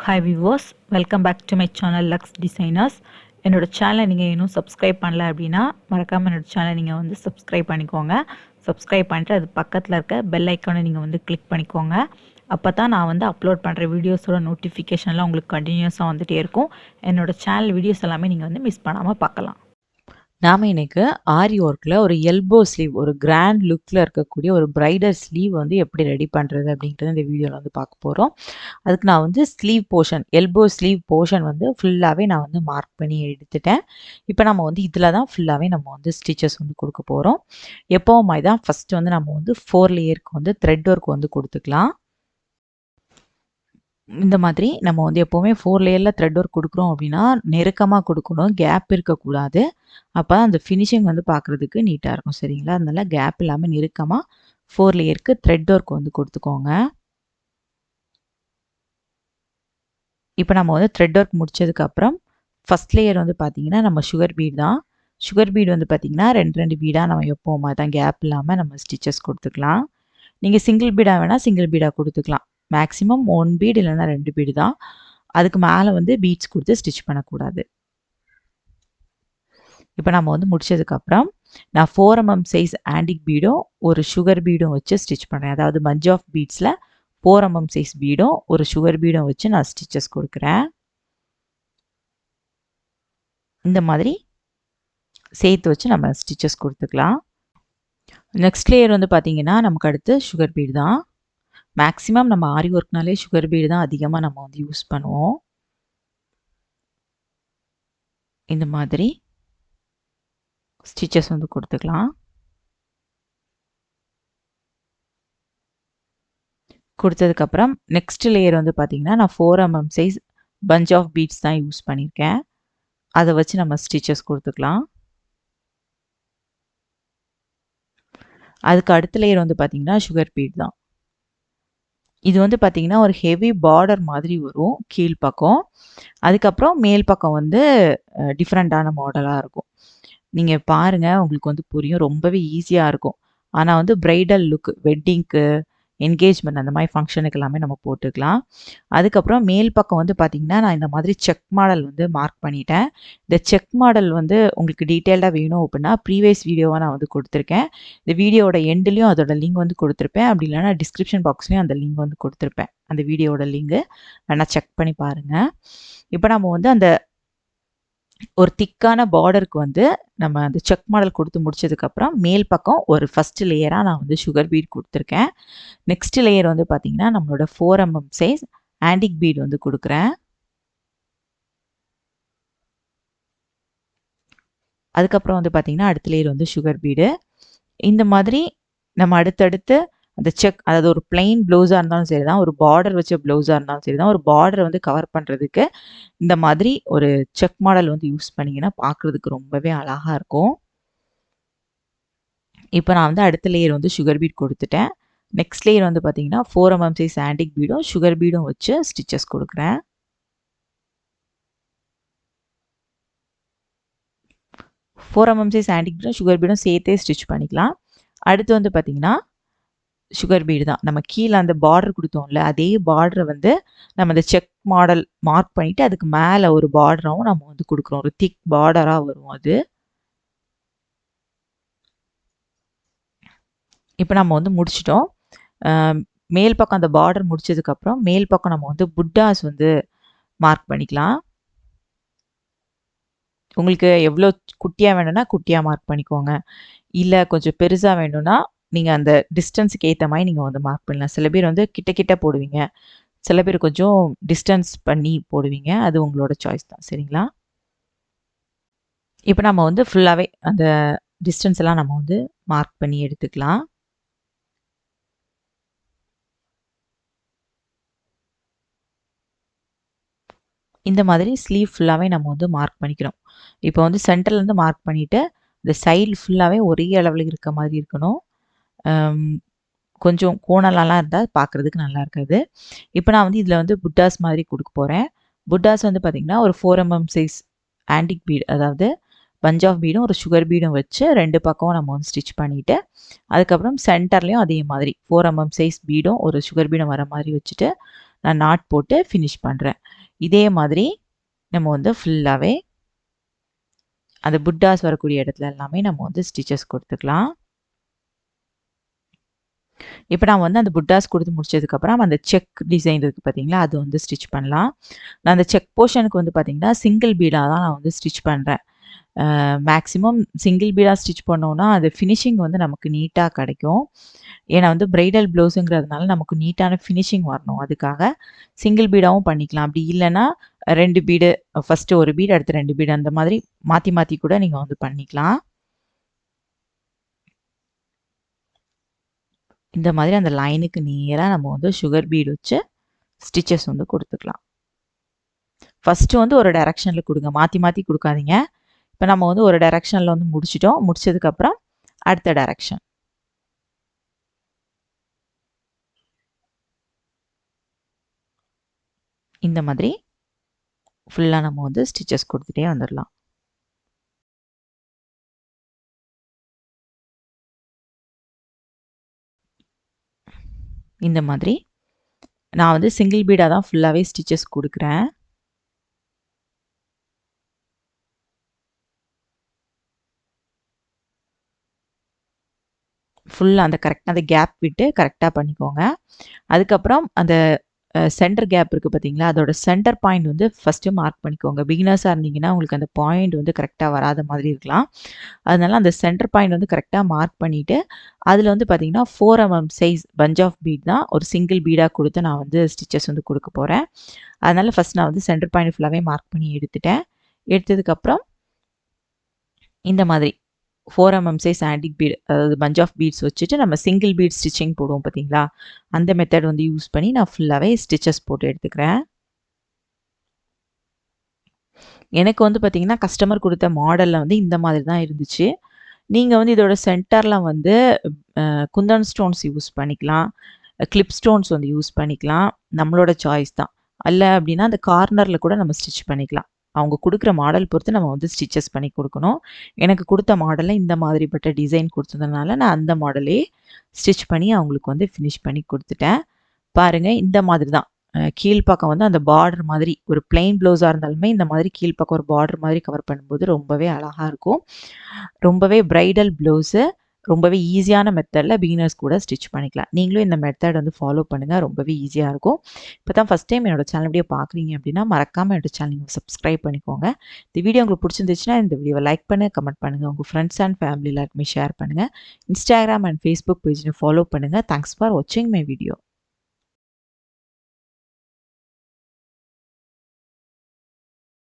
Hi viewers, welcome back to my channel Lux Designers. என்னோட சேனலை நீங்கள் இன்னும் சப்ஸ்கிரைப் பண்ணல அப்படின்னா மறக்காமல் என்னோட சேனலை நீங்கள் வந்து சப்ஸ்கிரைப் பண்ணிக்கோங்க. சப்ஸ்கிரைப் பண்ணிட்டு அது பக்கத்தில் இருக்க பெல் ஐக்கானை நீங்கள் வந்து கிளிக் பண்ணிக்கோங்க. அப்போ தான் நான் வந்து அப்லோட் பண்ணுற வீடியோஸோட நோட்டிஃபிகேஷன்லாம் உங்களுக்கு கண்டினியூஸாக வந்துகிட்டே இருக்கும். என்னோடய சேனல் வீடியோஸ் எல்லாமே நீங்கள் வந்து மிஸ் பண்ணாமல் பார்க்கலாம். நாம் இன்னைக்கு ஆரி ஒர்க்கில் ஒரு எல்போ ஸ்லீவ், ஒரு கிராண்ட் லுக்கில் இருக்கக்கூடிய ஒரு பிரைடல் ஸ்லீவ் வந்து எப்படி ரெடி பண்ணுறது அப்படின்றது இந்த வீடியோவில் வந்து பார்க்க போகிறோம். அதுக்கு நான் வந்து sleeve portion, elbow sleeve portion வந்து ஃபுல்லாகவே நான் வந்து மார்க் பண்ணி எடுத்துட்டேன். இப்போ நம்ம வந்து இதில் தான் ஃபுல்லாகவே நம்ம வந்து ஸ்டிச்சஸ் வந்து கொடுக்க போகிறோம். எப்போவும் மாதிரி தான் ஃபஸ்ட்டு வந்து நம்ம வந்து 4 லேயருக்கு வந்து த்ரெட் ஒர்க் வந்து கொடுத்துக்கலாம். இந்த மாதிரி நம்ம வந்து எப்போவுமே 4 லேயரில் த்ரெட் ஒர்க் கொடுக்குறோம் அப்படின்னா நெருக்கமாக கொடுக்கணும், கேப் இருக்கக்கூடாது. அப்போ அந்த ஃபினிஷிங் வந்து பார்க்குறதுக்கு நீட்டாக இருக்கும். சரிங்களா? அதனால கேப் இல்லாமல் நெருக்கமாக 4 லேயருக்கு த்ரெட் ஒர்க் வந்து கொடுத்துக்கோங்க. இப்போ நம்ம வந்து த்ரெட் ஒர்க் முடிச்சதுக்கப்புறம் ஃபஸ்ட் லேயர் வந்து பார்த்திங்கன்னா நம்ம சுகர் பீட் தான். சுகர் பீட் வந்து பார்த்திங்கன்னா 2 பீடாக நம்ம எப்போவுமா தான் கேப் இல்லாமல் நம்ம ஸ்டிச்சஸ் கொடுத்துக்கலாம். நீங்கள் சிங்கிள் பீடாக வேணால் சிங்கிள் பீடாக கொடுத்துக்கலாம். மேக்ஸிமம் 1 பீட் இல்லைன்னா 2 பீடு தான். அதுக்கு மேலே வந்து பீட்ஸ் கொடுத்து ஸ்டிச் பண்ணக்கூடாது. இப்போ நம்ம வந்து முடிச்சதுக்கப்புறம் நான் 4 mm சைஸ் ஆன்டிக் பீடும் ஒரு சுகர் பீடும் வச்சு ஸ்டிச் பண்ணுறேன். அதாவது பஞ்ச் ஆஃப் பீட்ஸில் 4 mm சைஸ் பீடும் ஒரு சுகர் பீடும் வச்சு நான் ஸ்டிச்சஸ் கொடுக்குறேன். இந்த மாதிரி சேர்த்து வச்சு நம்ம ஸ்டிச்சஸ் கொடுத்துக்கலாம். நெக்ஸ்ட் லேயர் வந்து பார்த்திங்கன்னா நமக்கு அடுத்து சுகர் பீடு தான். மேக்ஸிமம் நம்ம ஆரி ஒர்க்னாலே சுகர் பீடு தான் அதிகமாக நம்ம வந்து யூஸ் பண்ணுவோம். இந்த மாதிரி ஸ்டிச்சஸ் வந்து கொடுத்துக்கலாம். கொடுத்ததுக்கப்புறம் நெக்ஸ்ட் லேயர் வந்து பார்த்திங்கன்னா நான் 4 mm size punch of beads தான் யூஸ் பண்ணியிருக்கேன். அதை வச்சு நம்ம ஸ்டிச்சஸ் கொடுத்துக்கலாம். அதுக்கு அடுத்த லேயர் வந்து பார்த்திங்கன்னா சுகர் பீட் தான். இது வந்து பார்த்திங்கன்னா ஒரு ஹெவி பார்டர் மாதிரி வரும் கீழ்ப்பக்கம். அதுக்கப்புறம் மேல் பக்கம் வந்து டிஃப்ரெண்ட்டான மாடலாக இருக்கும். நீங்கள் பாருங்கள், உங்களுக்கு வந்து புரியும். ரொம்பவே ஈஸியாக இருக்கும். ஆனால் வந்து பிரைடல் லுக், வெட்டிங்க்கு, என்கேஜ்மெண்ட் அந்த மாதிரி ஃபங்க்ஷனுக்கு எல்லாமே நம்ம போட்டுக்கலாம். அதுக்கப்புறம் மேல் பக்கம் வந்து பார்த்திங்கன்னா நான் இந்த மாதிரி செக் மாடல் வந்து மார்க் பண்ணிட்டேன். இந்த செக் மாடல் வந்து உங்களுக்கு டீட்டெயில்டாக வேணும் அப்படின்னா ப்ரீவியஸ் வீடியோவாக நான் வந்து கொடுத்துருக்கேன். இந்த வீடியோட எண்ட்லேயும் அதோட லிங்க் வந்து கொடுத்துருப்பேன். அப்படி இல்லைனா டிஸ்கிரிப்ஷன் பாக்ஸ்லேயும் அந்த லிங்க் வந்து கொடுத்துருப்பேன். அந்த வீடியோட லிங்கு வேணால் செக் பண்ணி பாருங்கள். இப்போ நம்ம வந்து அந்த ஒரு திக்கான பார்டருக்கு வந்து நம்ம அந்த செக் மாடல் கொடுத்து முடிச்சதுக்கப்புறம் மேல் பக்கம் ஒரு ஃபஸ்ட் லேயராக நான் வந்து சுகர் பீட் கொடுத்துருக்கேன். நெக்ஸ்ட் லேயர் வந்து பார்த்திங்கன்னா நம்மளோட 4 mm சைஸ் ஆன்டிக் பீட் வந்து கொடுக்குறேன். அதுக்கப்புறம் வந்து பார்த்திங்கன்னா அடுத்த லேயர் வந்து சுகர் பீடு. இந்த மாதிரி நம்ம அடுத்தடுத்து அந்த செக், அதாவது ஒரு பிளெயின் ப்ளவுஸாக இருந்தாலும் சரி தான், ஒரு பார்டர் வச்ச ப்ளவுஸாக இருந்தாலும் சரி தான், ஒரு பார்டரை வந்து கவர் பண்ணுறதுக்கு இந்த மாதிரி ஒரு செக் மாடல் வந்து யூஸ் பண்ணிங்கன்னா பார்க்குறதுக்கு ரொம்பவே அழகாக இருக்கும். இப்போ நான் வந்து அடுத்த லேயர் வந்து சுகர் பீட் கொடுத்துட்டேன். நெக்ஸ்ட் லேயர் வந்து பார்த்திங்கன்னா 4 mm சைஸ் ஆன்டிக் பீடும் சுகர் பீடும் வச்சு ஸ்டிச்சஸ் கொடுக்குறேன். ஃபோர் mm சைஸ் ஆன்டிக் பீடும் சுகர் பீடும் சேர்த்தே ஸ்டிச் பண்ணிக்கலாம். அடுத்து வந்து பார்த்திங்கன்னா சுகர் பீடு தான். நம்ம கீழே அந்த பார்டர் கொடுத்தோம்ல, அதே பார்டரை வந்து நம்ம அந்த செக் மாடல் மார்க் பண்ணிவிட்டு அதுக்கு மேலே ஒரு பார்டராகவும் நம்ம வந்து கொடுக்குறோம். ஒரு திக் பார்டராக வரும் அது. இப்போ நம்ம வந்து முடிச்சிட்டோம். மேல் பக்கம் அந்த பார்டர் முடிச்சதுக்கப்புறம் மேல் பக்கம் நம்ம வந்து புட்டாஸ் வந்து மார்க் பண்ணிக்கலாம். உங்களுக்கு எவ்வளோ குட்டியாக வேணும்னா குட்டியாக மார்க் பண்ணிக்கோங்க. இல்லை கொஞ்சம் பெருசாக வேணும்னா நீங்கள் அந்த டிஸ்டன்ஸுக்கு ஏற்ற மாதிரி நீங்கள் வந்து மார்க் பண்ணலாம். சில பேர் வந்து கிட்ட கிட்ட போடுவீங்க, சில பேர் கொஞ்சம் டிஸ்டன்ஸ் பண்ணி போடுவீங்க. அது உங்களோட சாய்ஸ் தான். சரிங்களா? இப்போ நம்ம வந்து ஃபுல்லாகவே அந்த டிஸ்டன்ஸ் எல்லாம் நம்ம வந்து மார்க் பண்ணி எடுத்துக்கலாம். இந்த மாதிரி ஸ்லீவ் ஃபுல்லாகவே நம்ம வந்து மார்க் பண்ணிக்கிறோம். இப்போ வந்து சென்டர்லேருந்து மார்க் பண்ணிவிட்டு இந்த சைடு ஃபுல்லாகவே ஒரே அளவில் இருக்க மாதிரி இருக்கணும். கொஞ்சம் கோணலாலாம் இருந்தால் பார்க்குறதுக்கு நல்லா இருக்காது. இப்போ நான் வந்து இதில் வந்து புட்டாஸ் மாதிரி கொடுக்க போகிறேன். புட்டாஸ் வந்து பார்த்திங்கன்னா ஒரு 4 mm சைஸ் ஆன்டிக் பீட், அதாவது பஞ்ச் ஆஃப் பீடும் ஒரு சுகர் பீடும் வச்சு 2 பக்கமும் நம்ம வந்து ஸ்டிச் பண்ணிவிட்டு அதுக்கப்புறம் சென்டர்லேயும் அதே மாதிரி 4 mm சைஸ் பீடும் ஒரு சுகர் பீடும் வர மாதிரி வச்சுட்டு நான் நாட் போட்டு ஃபினிஷ் பண்ணுறேன். இதே மாதிரி நம்ம வந்து ஃபுல்லாகவே அந்த புட்டாஸ் வரக்கூடிய இடத்துல எல்லாமே நம்ம வந்து ஸ்டிச்சஸ் கொடுத்துக்கலாம். இப்போ நான் வந்து அந்த புட்டாஸ் கொடுத்து முடிச்சதுக்கப்புறம் அந்த செக் டிசைன் இருக்குது பார்த்தீங்களா, அது வந்து ஸ்டிச் பண்ணலாம். நான் அந்த செக் போர்ஷனுக்கு வந்து பார்த்தீங்கன்னா சிங்கிள் பீடாக தான் நான் வந்து ஸ்டிச் பண்ணுறேன். மேக்ஸிமம் சிங்கிள் பீடாக ஸ்டிச் பண்ணோன்னா அது ஃபினிஷிங் வந்து நமக்கு நீட்டாக கிடைக்கும். ஏன்னா வந்து பிரைடல் ப்ளவுஸுங்கிறதுனால நமக்கு நீட்டான ஃபினிஷிங் வரணும். அதுக்காக சிங்கிள் பீடாவும் பண்ணிக்கலாம். அப்படி இல்லைன்னா 2 பீடு, ஃபஸ்ட்டு 1 பீடு அடுத்து 2 பீடு அந்த மாதிரி மாற்றி மாற்றி கூட நீங்கள் வந்து பண்ணிக்கலாம். இந்த மாதிரி அந்த லைனுக்கு நேராக நம்ம வந்து சுகர் பீடு வச்சு ஸ்டிச்சஸ் வந்து கொடுத்துக்கலாம். ஃபஸ்ட்டு வந்து ஒரு டைரெக்ஷனில் கொடுங்க, மாற்றி மாற்றி கொடுக்காதீங்க. இப்போ நம்ம வந்து ஒரு டைரெக்ஷனில் வந்து முடிச்சிட்டோம். முடிச்சதுக்கப்புறம் அடுத்த டைரெக்ஷன். இந்த மாதிரி ஃபுல்லாக நம்ம வந்து ஸ்டிச்சஸ் கொடுத்துட்டே வந்துடலாம். இந்த மாதிரி நான் வந்து சிங்கிள் பீடாக தான் ஃபுல்லாகவே ஸ்டிச்சஸ் கொடுக்குறேன். ஃபுல்லாக அந்த கரெக்டாக அந்த கேப் விட்டு கரெக்டாக பண்ணிக்கோங்க. அதுக்கப்புறம் அந்த சென்டர் கேப் இருக்குது பார்த்தீங்களா, அதோட சென்டர் பாயிண்ட் வந்து ஃபஸ்ட்டு மார்க் பண்ணிக்கோங்க. பிகினர்ஸாக இருந்தீங்கன்னா உங்களுக்கு அந்த பாயிண்ட் வந்து கரெக்டாக வராத மாதிரி இருக்கலாம். அதனால அந்த சென்டர் பாயிண்ட் வந்து கரெக்டாக மார்க் பண்ணிவிட்டு அதில் வந்து பார்த்தீங்கன்னா 4 mm size punch of bead தான் ஒரு சிங்கிள் பீடாக கொடுத்து நான் வந்து ஸ்டிச்சஸ் வந்து கொடுக்க போகிறேன். அதனால் ஃபஸ்ட் நான் வந்து சென்டர் பாயிண்ட் ஃபுல்லாகவே மார்க் பண்ணி எடுத்துட்டேன். எடுத்ததுக்கப்புறம் இந்த மாதிரி 4 mm சைஸ் ஆன்டிக் பீட், அதாவது பஞ்ச் ஆஃப் பீட்ஸ் வச்சுட்டு நம்ம சிங்கிள் பீட் ஸ்டிச்சிங் போடுவோம் பார்த்தீங்களா, அந்த மெத்தட் வந்து யூஸ் பண்ணி நான் ஃபுல்லாகவே ஸ்டிச்சஸ் போட்டு எடுத்துக்கிறேன். எனக்கு வந்து பார்த்தீங்கன்னா கஸ்டமர் கொடுத்த மாடலில் வந்து இந்த மாதிரி தான் இருந்துச்சு. நீங்கள் வந்து இதோட சென்டரில் வந்து குந்தன் ஸ்டோன்ஸ் யூஸ் பண்ணிக்கலாம், கிளிப் ஸ்டோன்ஸ் வந்து யூஸ் பண்ணிக்கலாம். நம்மளோட சாய்ஸ் தான். அல்ல அப்படின்னா அந்த கார்னரில் கூட நம்ம ஸ்டிச் பண்ணிக்கலாம். அவங்க கொடுக்குற மாடல் பொறுத்து நம்ம வந்து ஸ்டிச்சஸ் பண்ணி கொடுக்கணும். எனக்கு கொடுத்த மாடலில் இந்த மாதிரிப்பட்ட டிசைன் கொடுத்ததுனால நான் அந்த மாடலே ஸ்டிச் பண்ணி அவங்களுக்கு வந்து ஃபினிஷ் பண்ணி கொடுத்துட்டேன். பாருங்கள், இந்த மாதிரி தான் கீழ்ப்பக்கம் வந்து அந்த பார்டர் மாதிரி ஒரு பிளெயின் ப்ளவுஸாக இருந்தாலுமே இந்த மாதிரி கீழ்ப்பக்கம் ஒரு பார்டர் மாதிரி கவர் பண்ணும்போது ரொம்பவே அழகாக இருக்கும். ரொம்பவே பிரைடல் ப்ளவுஸு ரொம்பவே ஈஸியான மெத்தடில் பிகினர்ஸ் கூட ஸ்டிச் பண்ணிக்கலாம். நீங்களும் இந்த மெத்தட் வந்து ஃபாலோ பண்ணுங்கள், ரொம்பவே ஈஸியாக இருக்கும். இப்போ தான் ஃபஸ்ட் டைம் என்னோட சேனல் வீடியோ பார்க்குறீங்க அப்படின்னா மறக்காமல் என்னோட சேனல் நீங்கள் சப்ஸ்கிரைப் பண்ணிக்கோங்க. இந்த வீடியோ உங்களுக்கு பிடிச்சிருந்துச்சுன்னா இந்த வீடியோவை லைக் பண்ணுங்கள், கமெண்ட் பண்ணுங்கள், உங்கள் ஃப்ரெண்ட்ஸ் அண்ட் ஃபேமிலி எல்லாருக்குமே ஷேர் பண்ணுங்கள். இன்ஸ்டாகிராம் அண்ட் ஃபேஸ்புக் பேஜ்னு ஃபாலோ பண்ணுங்கள். தேங்க்ஸ் ஃபார் வாட்சிங் மை வீடியோ.